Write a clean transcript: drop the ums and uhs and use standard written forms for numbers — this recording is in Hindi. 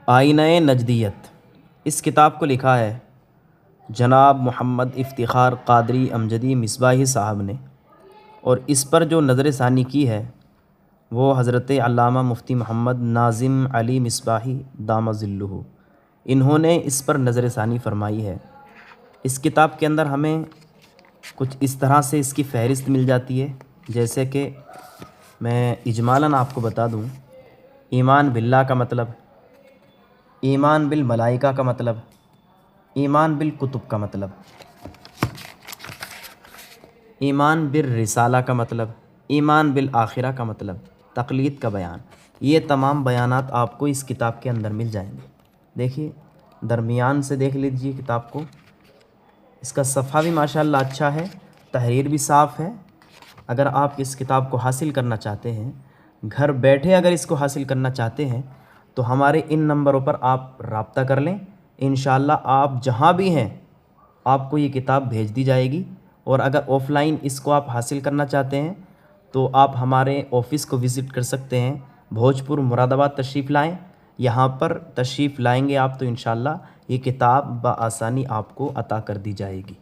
आईने नजदियत। इस किताब को लिखा है जनाब मोहम्मद इफ्तिखार क़ादरी अमजदी मिसबाही साहब ने, और इस पर जो नज़र सानी की है वो हज़रत अल्लामा मुफ्ती मोहम्मद नाज़िम अली मिसबाही दामज़िल्लुहु, इन्होंने इस पर नज़र सानी फ़रमाई है। इस किताब के अंदर हमें कुछ इस तरह से इसकी फ़हरिस्त मिल जाती है, जैसे कि मैं इजमालन आपको बता दूं। ईमान बिल्लाह का मतलब, ईमान बिल मलाइका का मतलब, ईमान बिल कुतुब का मतलब, ईमान बिल रिसाला का मतलब, ईमान बिल आखिरा का मतलब, तक़लीद का बयान, ये तमाम बयानात आपको इस किताब के अंदर मिल जाएंगे। देखिए दरमियान से देख लीजिए किताब को, इसका सफ़ा भी माशाअल्लाह अच्छा है, तहरीर भी साफ़ है। अगर आप इस किताब को हासिल करना चाहते हैं, घर बैठे अगर इसको हासिल करना चाहते हैं, तो हमारे इन नंबरों पर आप रब्ता कर लें। इंशाअल्लाह आप जहाँ भी हैं आपको ये किताब भेज दी जाएगी। और अगर ऑफ़लाइन इसको आप हासिल करना चाहते हैं तो आप हमारे ऑफ़िस को विज़िट कर सकते हैं। भोजपुर मुरादाबाद तशरीफ़ लाएँ। यहाँ पर तशरीफ़ लाएंगे आप तो इंशाअल्लाह ये किताब बआसानी आपको अता कर दी जाएगी।